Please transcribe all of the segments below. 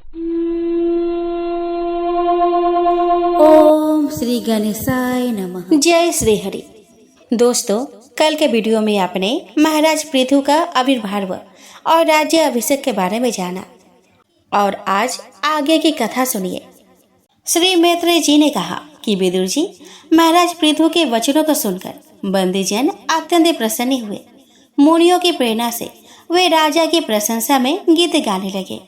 ओम श्री गणेशाय नमः। जय श्री हरि। दोस्तों, कल के वीडियो में आपने महाराज पृथु का आविर्भाव और राज्य अभिषेक के बारे में जाना और आज आगे की कथा सुनिए। श्री मैत्रेय जी ने कहा कि विदुर जी, महाराज पृथु के वचनों को सुनकर बंदीजन अत्यंत प्रसन्न हुए। मुनियों की प्रेरणा से वे राजा की प्रशंसा में गीत गाने लगे।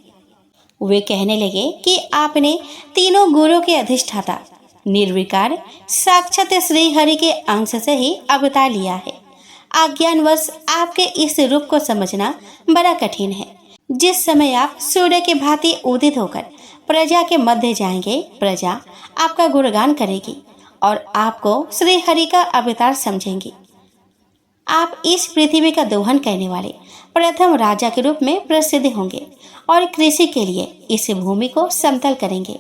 वे कहने लगे कि आपने तीनों गुरुओं के अधिष्ठाता निर्विकार साक्षात श्री हरि के अंश से ही अवतार लिया है। अज्ञानवश आपके इस रूप को समझना बड़ा कठिन है। जिस समय आप सूर्य के भांति उदित होकर प्रजा के मध्य जाएंगे, प्रजा आपका गुणगान करेगी और आपको श्री हरि का अवतार समझेंगी। आप इस पृथ्वी का दोहन करने वाले प्रथम राजा के रूप में प्रसिद्ध होंगे और कृषि के लिए इस भूमि को समतल करेंगे।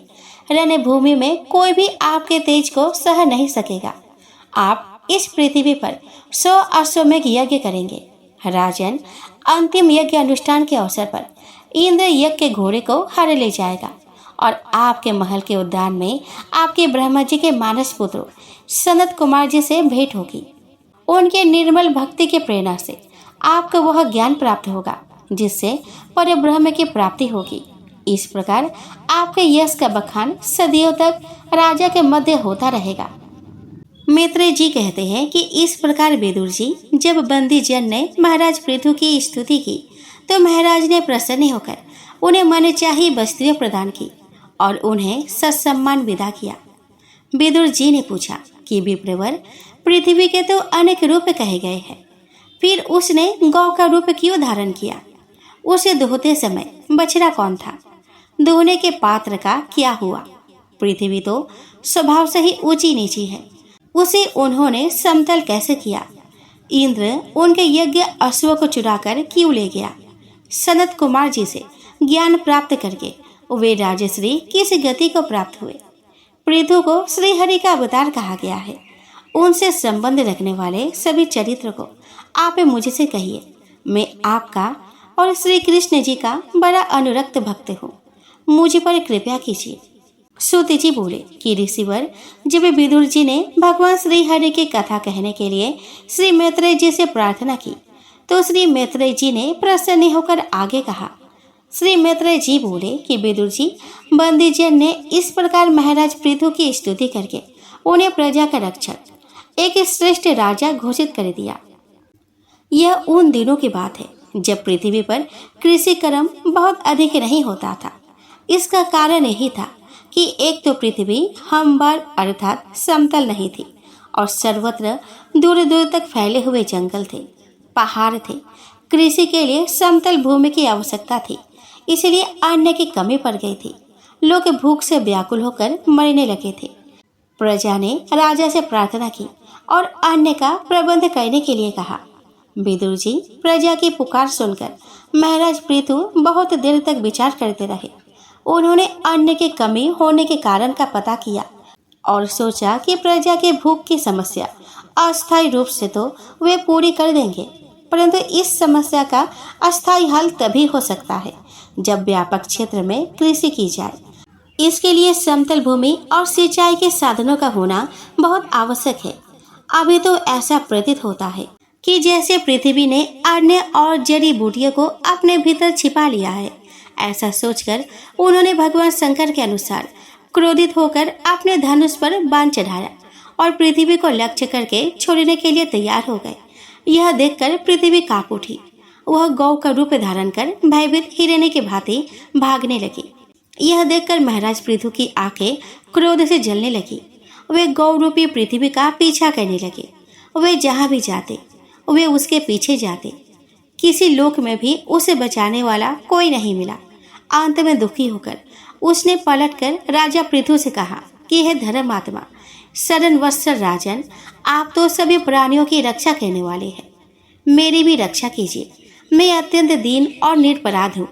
रणभूमि में कोई भी आपके तेज को सह नहीं सकेगा। आप इस पृथ्वी पर 100 अश्वमेघ यज्ञ करेंगे। राजन, अंतिम यज्ञ अनुष्ठान के अवसर पर इंद्र यज्ञ के घोड़े को हर ले जाएगा और आपके महल के उद्यान में आपके ब्रह्मा जी के मानस पुत्र सनत कुमार जी से भेंट होगी। उनके निर्मल भक्ति के प्रेरणा से आपको वह ज्ञान प्राप्त होगा जिससे परब्रह्म की प्राप्ति होगी। इस प्रकार आपके यश का बखान सदियों तक राजा के मध्य होता रहेगा। मैत्रेय जी कहते हैं कि इस प्रकार विदुर जी, जब बंदी जन ने महाराज पृथु की स्तुति की तो महाराज ने प्रसन्न होकर उन्हें मनचाही वस्तुएं प्रदान की और उन्हें सत्सम्मान विदा किया। विदुर जी ने पूछा कि विप्रवर, पृथ्वी के तो अनेक रूप कहे गए हैं, फिर उसने गौ का रूप क्यों धारण किया? उसे दोहते समय बछड़ा कौन था? दोहने के पात्र का क्या हुआ? पृथ्वी तो स्वभाव से ही ऊंची नीची है, उसे उन्होंने समतल कैसे किया? इंद्र उनके यज्ञ अश्व को चुराकर क्यों ले गया? सनत कुमार जी से ज्ञान प्राप्त करके वे राजश्री किस गति को प्राप्त हुए? पृथु को श्री हरि का अवतार कहा गया है। उनसे संबंध रखने वाले सभी चरित्र को आप मुझसे कहिए। मैं आपका और श्री कृष्ण जी का बड़ा अनुरक्त भक्त हूँ, मुझ पर कृपया कीजिए। सूत जी बोले कि ऋषिवर, जब विदुर जी ने भगवान श्री हरि की कथा कहने के लिए श्री मैत्रेय जी से प्रार्थना की तो श्री मैत्रेय जी ने प्रसन्न होकर आगे कहा। श्री मैत्रेय जी बोले कि विदुर जी, बंदीजन ने इस प्रकार महाराज पृथु की स्तुति करके उन्हें प्रजा का रक्षक, एक श्रेष्ठ राजा घोषित कर दिया। यह उन दिनों की बात है जब पृथ्वी पर कृषि कर्म बहुत अधिक नहीं होता था। इसका कारण यही था कि एक तो पृथ्वी हमवार अर्थात समतल नहीं थी और सर्वत्र दूर दूर तक फैले हुए जंगल थे, पहाड़ थे। कृषि के लिए समतल भूमि की आवश्यकता थी, इसलिए अन्न की कमी पड़ गई थी। लोग भूख से व्याकुल होकर मरने लगे थे। प्रजा ने राजा से प्रार्थना की और अन्न का प्रबंध करने के लिए कहा। विदुर जी, प्रजा की पुकार सुनकर महाराज पृथु बहुत देर तक विचार करते रहे। उन्होंने अन्न की कमी होने के कारण का पता किया और सोचा कि प्रजा के भूख की समस्या अस्थायी रूप से तो वे पूरी कर देंगे, परंतु इस समस्या का अस्थायी हल तभी हो सकता है जब व्यापक क्षेत्र में कृषि की जाए। इसके लिए समतल भूमि और सिंचाई के साधनों का होना बहुत आवश्यक है। अभी तो ऐसा प्रतीत होता है कि जैसे पृथ्वी ने अन्न और जड़ी बूटियों को अपने भीतर छिपा लिया है। ऐसा सोचकर उन्होंने भगवान शंकर के अनुसार क्रोधित होकर अपने धनुष पर बाण चढ़ाया और पृथ्वी को लक्ष्य करके छोड़ने के लिए तैयार हो गए। यह देखकर पृथ्वी कांप उठी। वह गौ का रूप धारण कर भयभीत हिरने के भांति भागने लगी। यह देखकर महाराज पृथु की आंखें क्रोध से जलने लगी। वे गौ रूपी पृथ्वी का पीछा करने लगे। वे जहाँ भी जाते वे उसके पीछे जाते। किसी लोक में भी उसे बचाने वाला कोई नहीं मिला। अंत में दुखी होकर उसने पलटकर राजा पृथु से कहा कि हे धर्मात्मा, शरण वत्सल राजन, आप तो सभी प्राणियों की रक्षा करने वाले हैं, मेरी भी रक्षा कीजिए। मैं अत्यंत दीन और निरपराध हूँ।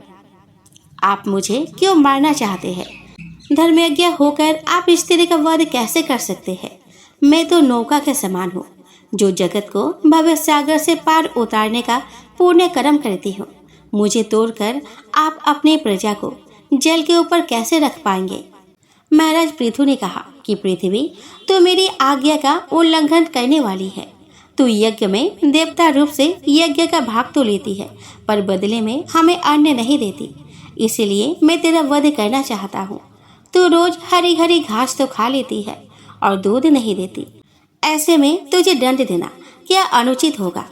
आप मुझे क्यों मारना चाहते हैं? धर्मज्ञ होकर आप स्त्री का वध कैसे कर सकते हैं? मैं तो नौका के समान हूँ जो जगत को भव सागर से पार उतारने का पुण्य कर्म करती हूँ। मुझे तोड़कर आप अपनी प्रजा को जल के ऊपर कैसे रख पाएंगे? महाराज पृथु ने कहा कि पृथ्वी, तो मेरी आज्ञा का उल्लंघन करने वाली है। तू यज्ञ में देवता रूप से यज्ञ का भाग तो लेती है, पर बदले में हमें अन्न नहीं देती। इसलिए मैं तेरा वध करना चाहता हूँ। तू रोज हरी हरी घास तो खा लेती है और दूध नहीं देती। ऐसे में तुझे दंड देना क्या अनुचित होगा?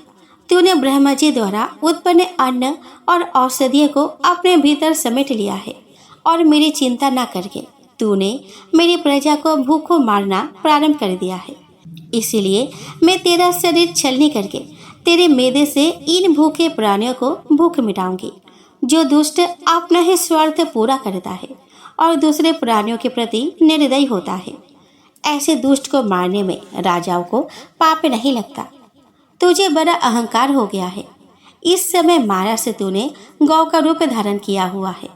तूने ब्रह्मा जी द्वारा उत्पन्न अन्न और औषधियों को अपने भीतर समेट लिया है और मेरी चिंता न करके तूने मेरी प्रजा को भूखों मारना प्रारंभ कर दिया है। इसीलिए मैं तेरा शरीर छलनी करके तेरे मेदे से इन भूखे प्राणियों को भूख मिटाऊंगी। जो दुष्ट अपना ही स्वार्थ पूरा करता है और दूसरे प्राणियों के प्रति निर्दयी होता है, ऐसे दुष्ट को मारने में राजाओं को पाप नहीं लगता। तुझे बड़ा अहंकार हो गया है। इस समय माया से तूने गौ का रूप धारण किया हुआ है।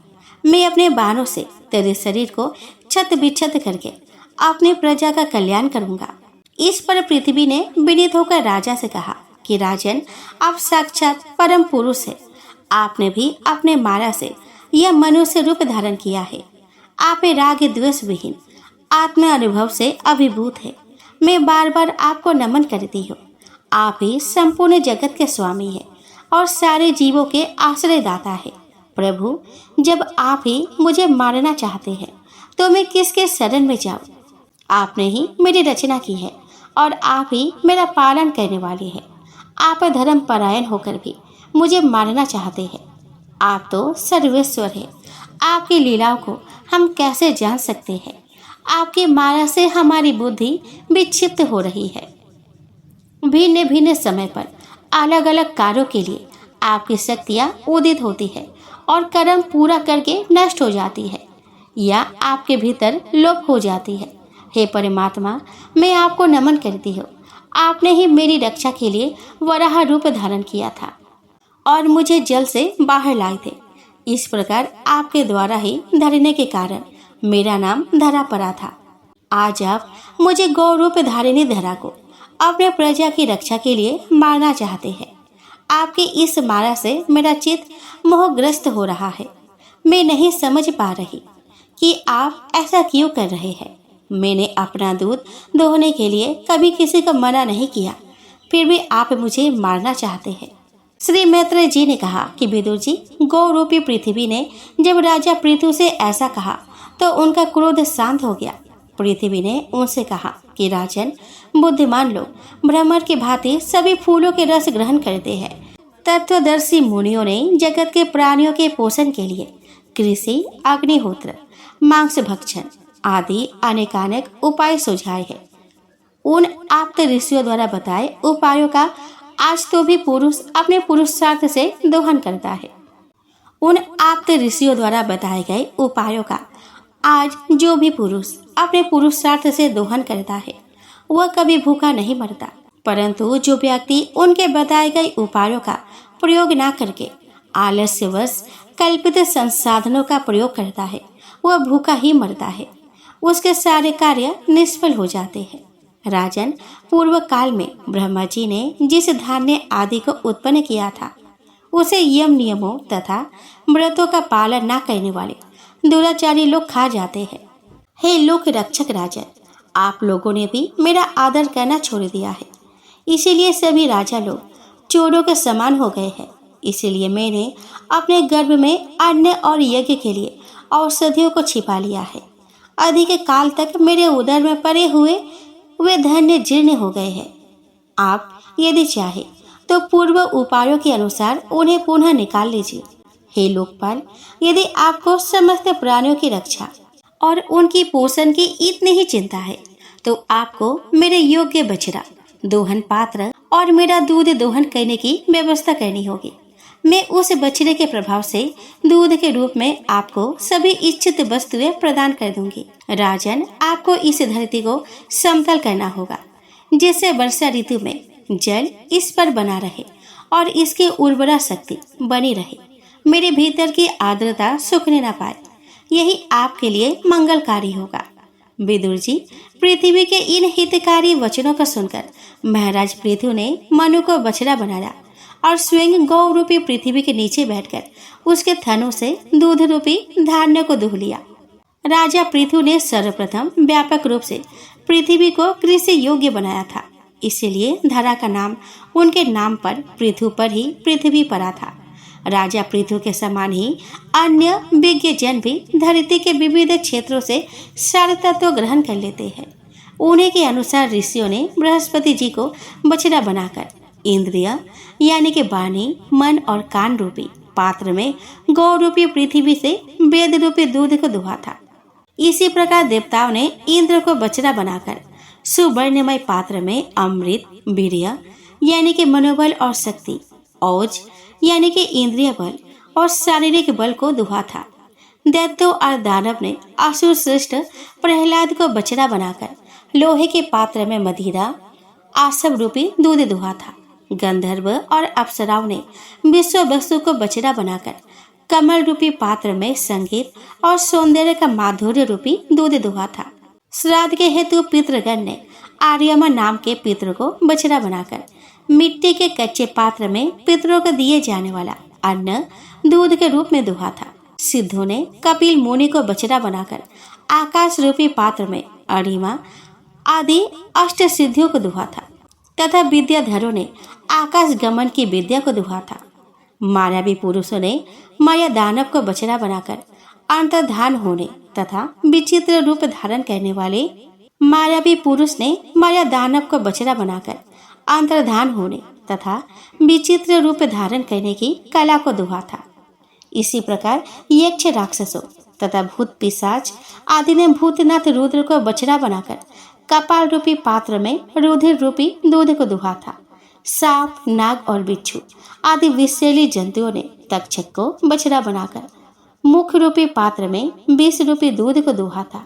मैं अपने बाणों से तेरे शरीर को छत बिछत करके अपनी प्रजा का कल्याण करूंगा। इस पर पृथ्वी ने विनीत होकर राजा से कहा कि राजन, आप साक्षात परम पुरुष है। आपने भी अपने माया से यह मनुष्य रूप धारण किया है। आप राग द्वेष विहीन आत्म अनुभव से अभिभूत है। मैं बार बार आपको नमन करती हूँ। आप ही संपूर्ण जगत के स्वामी हैं और सारे जीवों के आश्रयदाता है। प्रभु, जब आप ही मुझे मारना चाहते हैं तो मैं किसके शरण में जाऊँ? आपने ही मेरी रचना की है और आप ही मेरा पालन करने वाले हैं। आप धर्म परायण होकर भी मुझे मारना चाहते हैं। आप तो सर्वेश्वर है। आपकी लीलाओं को हम कैसे जान सकते हैं? आपकी माया से हमारी बुद्धि विक्षिप्त हो रही है। भिन्न भिन्न समय पर अलग अलग कार्यों के लिए आपकी शक्तियाँ उदित होती है और कर्म पूरा करके नष्ट हो जाती है या आपके भीतर लोप हो जाती है। हे परमात्मा, मैं आपको नमन करती हूँ। आपने ही मेरी रक्षा के लिए वराह रूप धारण किया था और मुझे जल से बाहर लाए थे। इस प्रकार आपके द्वारा ही धरने के कारण मेरा नाम धरा पड़ा था। आज आप मुझे गौ रूप धारिणी धरा को अपने प्रजा की रक्षा के लिए मारना चाहते हैं। आपकी इस माया से मेरा चित्त मोहग्रस्त हो रहा है। मैं नहीं समझ पा रही कि आप ऐसा क्यों कर रहे हैं। मैंने अपना दूध दोहने के लिए कभी किसी को मना नहीं किया, फिर भी आप मुझे मारना चाहते हैं। श्री मैत्रेय जी ने कहा कि विदुर जी, गौ रूपी पृथ्वी ने जब राजा पृथु से ऐसा कहा तो उनका क्रोध शांत हो गया। पृथ्वी ने उनसे कहा कि राजन, बुद्धिमान लोग भ्रमर की भांति सभी फूलों के रस ग्रहण करते हैं। तत्वदर्शी मुनियों ने जगत के प्राणियों के पोषण के लिए कृषि, अग्निहोत्र, मांस भक्षण आदि अनेकानेक उपाय सुझाए हैं। उन आप्त ऋषियों द्वारा बताए उपायों का आज तो भी पुरुष अपने पुरुषार्थ से दोहन करता है। उन आप्त ऋषियों द्वारा बताए गए उपायों का आज जो भी पुरुष अपने पुरुषार्थ से दोहन करता है वह कभी भूखा नहीं मरता, परंतु जो व्यक्ति उनके बताए गए उपायों का प्रयोग न करके आलस्यवश कल्पित संसाधनों का प्रयोग करता है वह भूखा ही मरता है। उसके सारे कार्य निष्फल हो जाते हैं। राजन, पूर्व काल में ब्रह्मा जी ने जिस धान्य आदि को उत्पन्न किया था उसे यम नियमों तथा व्रतों का पालन न करने वाले दुराचारी लोग खा जाते हैं। हे लोक रक्षक राजन, आप लोगों ने भी मेरा आदर करना छोड़ दिया है। इसीलिए सभी राजा लोग चोरों के समान हो गए हैं। इसीलिए मैंने अपने गर्भ में अन्न और यज्ञ के लिए औषधियों को छिपा लिया है। अधिक काल तक मेरे उदर में पड़े हुए वे धन्य जीर्ण हो गए हैं। आप यदि चाहे तो पूर्व उपायों के अनुसार उन्हें पुनः निकाल लीजिए। हे लोकपाल, यदि आपको समस्त प्राणियों की रक्षा और उनकी पोषण की इतनी ही चिंता है तो आपको मेरे योग्य बछड़ा, दोहन पात्र और मेरा दूध दोहन करने की व्यवस्था करनी होगी। मैं उस बछड़े के प्रभाव से दूध के रूप में आपको सभी इच्छित वस्तुएं प्रदान कर दूंगी। राजन, आपको इस धरती को समतल करना होगा जिससे वर्षा ऋतु में जल इस पर बना रहे और इसकी उर्वरा शक्ति बनी रहे। मेरे भीतर की आर्द्रता सूखने न पाए। यही आपके लिए मंगलकारी होगा। विदुर जी, पृथ्वी के इन हितकारी वचनों को सुनकर महाराज पृथु ने मनु को बछड़ा बनाया और स्वयं गौ रूपी पृथ्वी के नीचे बैठकर उसके थनों से दूध रूपी धान्य को दूह लिया। राजा पृथु ने सर्वप्रथम व्यापक रूप से पृथ्वी को कृषि योग्य बनाया था, इसीलिए धरा का नाम उनके नाम पर पृथु पर ही पृथ्वी पड़ा था। राजा पृथु के समान ही अन्य विज्ञ जन भी धरती के विविध क्षेत्रों से सार तत्व ग्रहण कर लेते हैं। उन्हीं के अनुसार ऋषियों ने बृहस्पति जी को बछड़ा बनाकर इंद्रिय यानी कि वाणी, मन और कान रूपी पात्र में गौ रूपी पृथ्वी से वेद रूपी दूध को दुहा था। इसी प्रकार देवताओं ने इंद्र को बछड़ा बनाकर सुवर्णमय पात्र में अमृत, वीर्य यानी कि मनोबल और शक्ति, औज यानी कि इंद्रिय बल और शारीरिक बल को दुहा था। दैत्यों और दानव ने असुर श्रेष्ठ प्रहलाद को बछड़ा बनाकर लोहे के पात्र में मदिरा, आसव रूपी दूध दुहा था। गंधर्व और अप्सराओं ने विश्व वस्तु को बछड़ा बनाकर कमल रूपी पात्र में संगीत और सौंदर्य का माधुर्य रूपी दूध दुहा था। श्राद्ध के हेतु पितृगण ने आर्यमा नाम के पितृ को बछड़ा बनाकर मिट्टी के कच्चे पात्र में पितरों को दिए जाने वाला अन्न दूध के रूप में दुहा था। सिद्धों ने कपिल मुनि को बछड़ा बनाकर आकाश रूपी पात्र में अरिमा आदि अष्ट सिद्धियों को दुहा था तथा विद्याधरों ने आकाश गमन की विद्या को दुहा था। मायावी पुरुषों ने माया दानव को बछड़ा बनाकर अंतर्धान होने तथा विचित्र रूप धारण करने वाले मायावी पुरुष ने माया दानव को बछड़ा बनाकर अंतर्धान होने तथा विचित्र रूप धारण करने की कला को दुहा था। इसी प्रकार यक्ष राक्षसों तथा भूत पिशाच आदि ने भूतनाथ रुद्र को बछड़ा बनाकर कपाल रूपी पात्र में रुधिर रूपी दूध को दुहा था। सांप, नाग और बिच्छू आदि विषैली जंतुओं ने तक्षक को बछड़ा बनाकर मुख रूपी पात्र में विष रूपी दूध को दुहा था।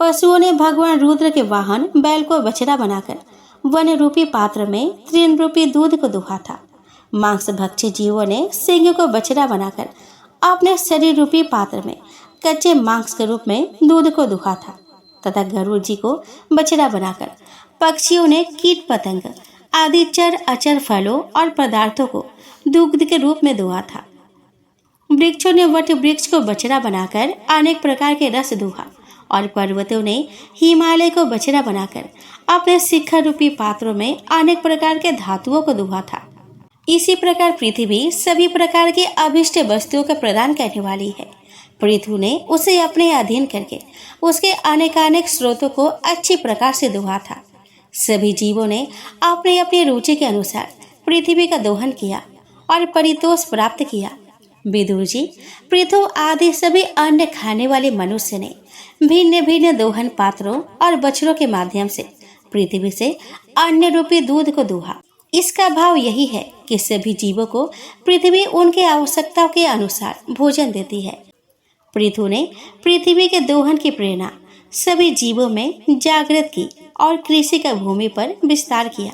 पशुओं ने भगवान रुद्र के वाहन बैल को बछड़ा बनाकर वन रूपी पात्र में तृण रूपी दूध को दुहा था। मांस भक्षी जीवों ने सिंह को बछड़ा बनाकर अपने शरीर रूपी पात्र में कच्चे मांस के रूप में दूध को दुहा था तथा गरुड़ जी को बछड़ा बनाकर पक्षियों ने कीट पतंग आदि चर अचर फलों और पदार्थों को दुग्ध के रूप में दुहा था। वृक्षों ने वट वृक्ष को बछड़ा बनाकर अनेक प्रकार के रस दुहा और पर्वतों ने हिमालय को बछड़ा बनाकर अपने शिखर रूपी पात्रों में अनेक प्रकार के धातुओं को दुहा था। इसी प्रकार पृथ्वी सभी प्रकार की अभिष्ट वस्तुओं का प्रदान करने वाली है। पृथु ने उसे अपने अधीन करके उसके अनेकानेक स्रोतों को अच्छी प्रकार से दुहा था। सभी जीवों ने अपने अपने रुचि के अनुसार पृथ्वी का दोहन किया और परितोष प्राप्त किया। विदुर जी, पृथु आदि सभी अन्य खाने वाले मनुष्य ने भिन्न भिन्न दोहन पात्रों और बछड़ों के माध्यम से पृथ्वी से अन्य रूपी दूध को दुहा। इसका भाव यही है कि सभी जीवों को पृथ्वी उनके आवश्यकताओं के अनुसार भोजन देती है। पृथु ने पृथ्वी के दोहन की प्रेरणा सभी जीवों में जागृत की और कृषि का भूमि पर विस्तार किया।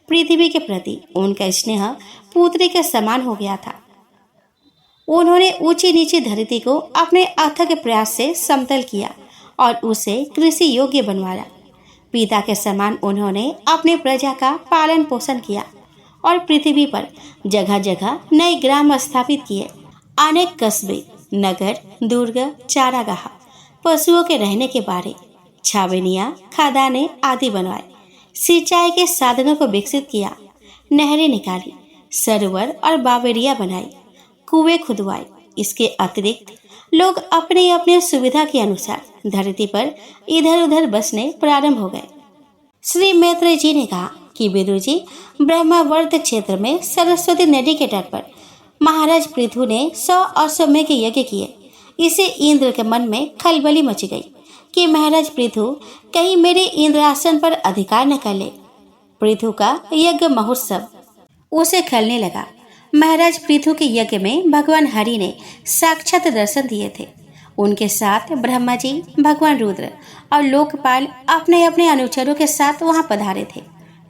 पृथ्वी के प्रति उनका स्नेह पुत्री के समान हो गया था। उन्होंने ऊंची नीची धरती को अपने अथक प्रयास से समतल किया और उसे कृषि योग्य बनवाया। पिता के समान उन्होंने अपने प्रजा का पालन पोषण किया और पृथ्वी पर जगह जगह नए ग्राम स्थापित किए। अनेक कस्बे, नगर, दुर्ग, चारागाह, पशुओं के रहने के बारे, छावनियाँ, खदानें आदि बनवाए। सिंचाई के साधनों को विकसित किया। नहरें निकाली, सरोवर और बावरियाँ बनाई, कुएं खुदवाए। इसके अतिरिक्त लोग अपने अपने सुविधा के अनुसार धरती पर इधर उधर बसने प्रारंभ हो गए। श्री मैत्रेय जी ने कहा कि विदुर जी, ब्रह्मावर्त क्षेत्र में सरस्वती नदी के तट पर महाराज पृथु ने 100 अश्वमेघ के यज्ञ किए। इसे इंद्र के मन में खलबली मच गई कि महाराज पृथु कहीं मेरे इंद्रासन पर अधिकार न कर ले। पृथु का यज्ञ महोत्सव उसे खलने लगा। महाराज पृथु के यज्ञ में भगवान हरि ने साक्षात दर्शन दिए थे। उनके साथ ब्रह्मा जी, भगवान रुद्र और लोकपाल अपने अपने अनुचरों के साथ वहां पधारे थे।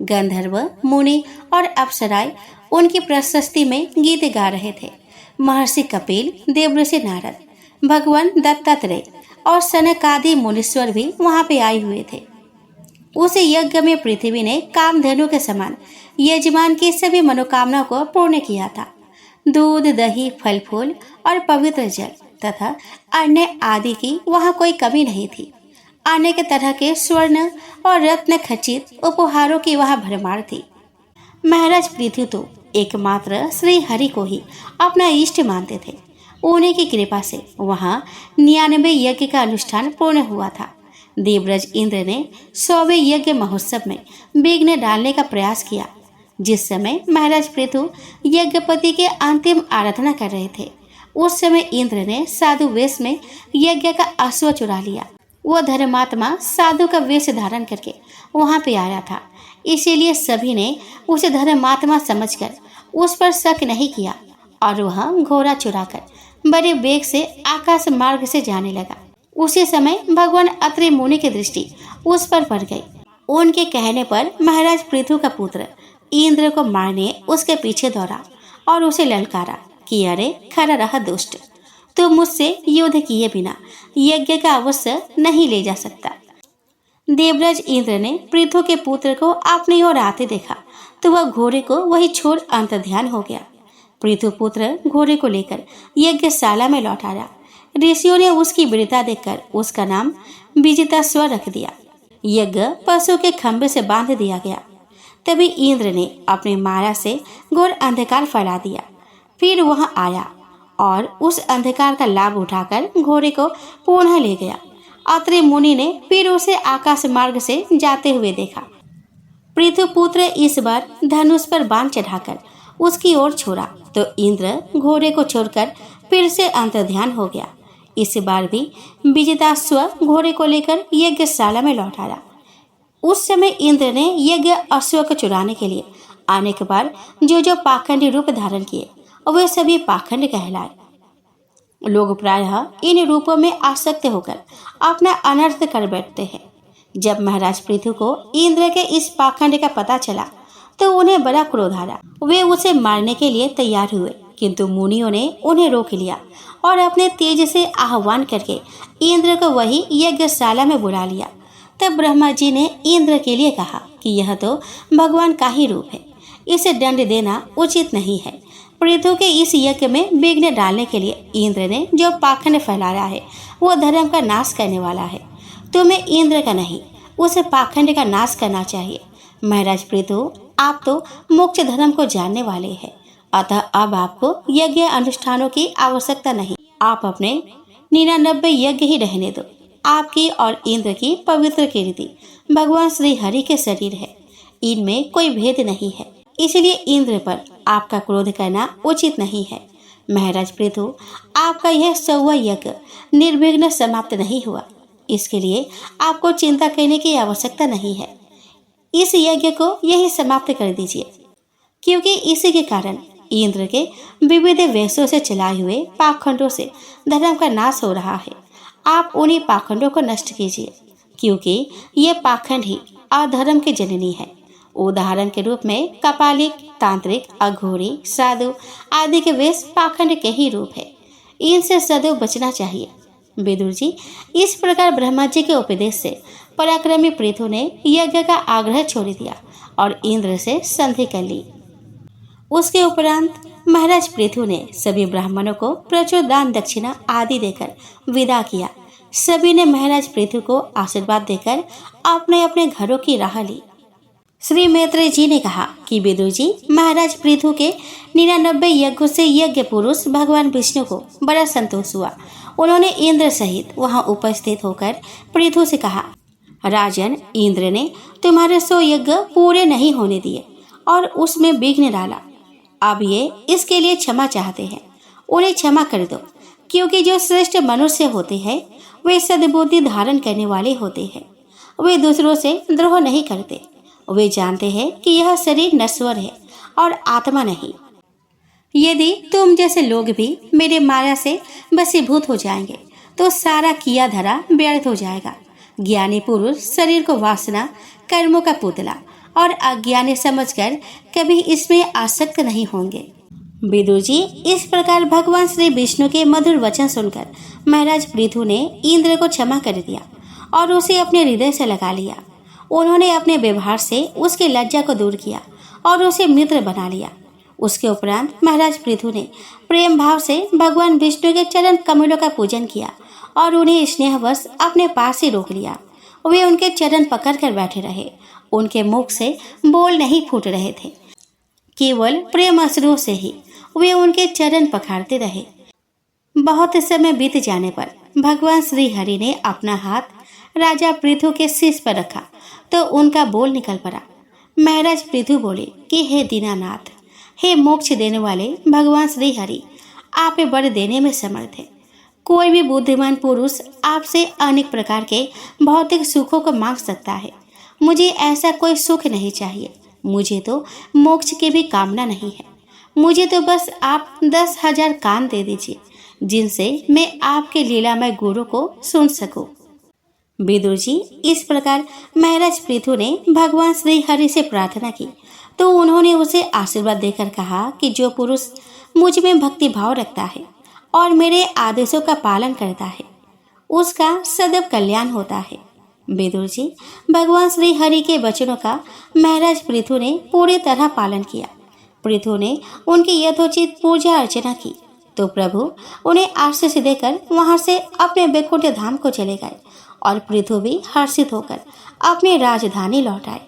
गंधर्व, मुनि और अप्सराएं उनकी प्रशस्ति में गीत गा रहे थे। महर्षि कपिल, देवऋषि नारद, भगवान दत्तात्रेय और सनक आदि मुनीश्वर भी वहां पे आए हुए थे। उस यज्ञ में पृथ्वी ने कामधेनु के समान यजमान की सभी मनोकामना को पूर्ण किया था। दूध, दही, फल फूल और पवित्र जल तथा अन्य आदि की वहाँ कोई कमी नहीं थी। अनेक तरह के स्वर्ण और रत्न खचित उपहारों की वहाँ भरमार थी। महाराज पृथु तो एकमात्र श्री हरि को ही अपना इष्ट मानते थे। उन्हीं की कृपा से वहाँ 99 यज्ञ का अनुष्ठान पूर्ण हुआ था। देवराज इंद्र ने 100वें यज्ञ महोत्सव में विघ्न डालने का प्रयास किया। जिस समय महाराज पृथु यज्ञपति के अंतिम आराधना कर रहे थे, उस समय इंद्र ने साधु वेश में यज्ञ का अश्व चुरा लिया। वो धर्मात्मा साधु का वेश धारण करके वहां पे आया था, इसीलिए सभी ने उसे धर्मात्मा समझकर उस पर शक नहीं किया और वह घोड़ा चुराकर बड़े वेग से आकाश मार्ग से जाने लगा। उसी समय भगवान अत्रि मुनि की दृष्टि उस पर पड़ गई। उनके कहने पर महाराज पृथु का पुत्र इंद्र को मारने उसके पीछे दौड़ा और उसे ललकारा कि अरे खरा रहा दुष्ट, तो मुझसे युद्ध किए बिना यज्ञ का अवसर नहीं ले जा सकता। देवराज इंद्र ने पृथु के पुत्र को अपनी ओर आते देखा तो वह घोड़े को वही छोड़ अंतर्ध्यान हो गया। पृथु पुत्र घोड़े को लेकर यज्ञशाला में लौट आया। ऋषियों ने उसकी वीरता देखकर उसका नाम विजिताश्व रख दिया। यज्ञ पशु के खंभे से बांध दिया गया। तभी इंद्र ने अपनी माया से घोर अंधकार फैला दिया। फिर वहां आया और उस अंधकार का लाभ उठाकर घोड़े को पुनः ले गया। अत्रि मुनि ने फिर उसे आकाश मार्ग से जाते हुए देखा। पृथु पुत्र इस बार धनुष पर बाण चढ़ाकर उसकी ओर छोड़ा तो इंद्र घोड़े को छोड़कर फिर से अंतर्ध्यान हो गया। इस बार भी विजिताश्व घोड़े को लेकर यज्ञशाला में लौट आया। उस समय इंद्र ने यज्ञ अश्व को चुराने के लिए अनेक बार जो जो पाखंडी रूप धारण किए वे सभी पाखंड कहलाए। लोग प्रायः इन रूपों में आसक्त होकर अपना अनर्थ कर बैठते हैं। जब महाराज पृथु को इंद्र के इस पाखंड का पता चला तो उन्हें बड़ा क्रोध आया। वे उसे मारने के लिए तैयार हुए, किंतु मुनियों ने उन्हें रोक लिया और अपने तेज से आह्वान करके इंद्र को वही यज्ञशाला में बुला लिया। तब ब्रह्मा जी ने इंद्र के लिए कहा कि यह तो भगवान का ही रूप है, इसे दंड देना उचित नहीं है। पृथु के इस यज्ञ में विघ्न डालने के लिए इंद्र ने जो पाखंड फैलाया है वो धर्म का नाश करने वाला है। तुम्हें इंद्र का नहीं, उस पाखंड का नाश करना चाहिए। महाराज पृथु, आप तो मोक्ष धर्म को जानने वाले हैं, अतः अब आपको यज्ञ अनुष्ठानों की आवश्यकता नहीं। आप अपने 99 यज्ञ ही रहने दो। आपकी और इंद्र की पवित्र कीर्ति भगवान श्री हरि के शरीर है, इनमें कोई भेद नहीं है, इसलिए इंद्र पर आपका क्रोध करना उचित नहीं है। महाराज पृथु, आपका यह 100वां यज्ञ निर्विघ्न समाप्त नहीं हुआ, इसके लिए आपको चिंता करने की आवश्यकता नहीं है। इस यज्ञ को यही समाप्त कर दीजिए, क्योंकि इसी के कारण इंद्र के विविध वेशों से चलाए हुए पाखंडों से धर्म का नाश हो रहा है। आप उन्हीं पाखंडों को नष्ट कीजिए, क्योंकि ये पाखंड ही अधर्म की जननी है। उदाहरण के रूप में कपालिक, तांत्रिक, अघोरी, साधु आदि के वेश पाखंड के ही रूप है। इनसे सदैव बचना चाहिए। विदुर जी, इस प्रकार ब्रह्मा जी के उपदेश से पराक्रमी पृथु ने यज्ञ का आग्रह छोड़ दिया और इंद्र से संधि कर ली। उसके उपरांत महाराज पृथु ने सभी ब्राह्मणों को प्रचुर दान दक्षिणा आदि देकर विदा किया। सभी ने महाराज पृथु को आशीर्वाद देकर अपने अपने घरों की राह ली। श्री मैत्रेय जी ने कहा कि विदुर जी, महाराज पृथु के 99 यज्ञों से यज्ञ पुरुष भगवान विष्णु को बड़ा संतोष हुआ। उन्होंने इंद्र सहित वहां उपस्थित होकर पृथु से कहा, राजन, इंद्र ने तुम्हारे 100 यज्ञ पूरे नहीं होने दिए और उसमें विघ्न डाला। अब ये इसके लिए क्षमा चाहते हैं, उन्हें क्षमा कर दो, क्योंकि जो श्रेष्ठ मनुष्य होते हैं वे सद्बुद्धि धारण करने वाले होते हैं। वे दूसरों से द्रोह नहीं करते। वे जानते हैं कि यह शरीर नश्वर है और आत्मा नहीं। यदि तुम जैसे लोग भी मेरे माया से वशीभूत हो जाएंगे तो सारा किया धरा व्यर्थ हो जाएगा। ज्ञानी पुरुष शरीर को वासना, कर्मों का पुतला और अज्ञानी समझकर कभी इसमें आसक्त नहीं होंगे। विदुर जी, इस प्रकार भगवान श्री विष्णु के मधुर वचन सुनकर महाराज पृथु ने इंद्र को क्षमा कर दिया और उसे अपने हृदय से लगा लिया। उन्होंने अपने व्यवहार से उसकी लज्जा को दूर किया और उसे मित्र बना लिया। उसके उपरांत महाराज पृथु ने प्रेम भाव से भगवान विष्णु के चरण कमलों का पूजन किया और उन्हें स्नेहवश अपने पास ही रोक लिया। वे उनके चरण पकड़कर बैठे रहे। उनके मुख से बोल नहीं फूट रहे थे, केवल प्रेम अश्रुओं से ही वे उनके चरण पखारते रहे। बहुत समय बीत जाने पर भगवान श्री हरि ने अपना हाथ राजा पृथु के शीश पर रखा तो उनका बोल निकल पड़ा। महाराज पृथु बोले कि हे दीनानाथ, हे मोक्ष देने वाले भगवान श्री हरि, आप वर देने में समर्थ है। कोई भी बुद्धिमान पुरुष आपसे अनेक प्रकार के भौतिक सुखों को मांग सकता है। मुझे ऐसा कोई सुख नहीं चाहिए। मुझे तो मोक्ष की भी कामना नहीं है। मुझे तो बस आप 10,000 कान दे दीजिए, जिनसे मैं आपके लीलामय गुरु को सुन सकूं। विदुर जी, इस प्रकार महाराज पृथु ने भगवान श्री हरि से प्रार्थना की तो उन्होंने उसे आशीर्वाद देकर कहा कि जो पुरुष मुझ में भक्ति भाव रखता है और मेरे आदेशों का पालन करता है, उसका सदैव कल्याण होता है। विदुर जी, भगवान श्री हरि के वचनों का महाराज पृथु ने पूरी तरह पालन किया। पृथु ने उनकी यथोचित पूजा अर्चना की तो प्रभु उन्हें आशीष देकर वहां से अपने वैकुंठ धाम को चले गए और पृथु भी हर्षित होकर अपनी राजधानी लौट आए।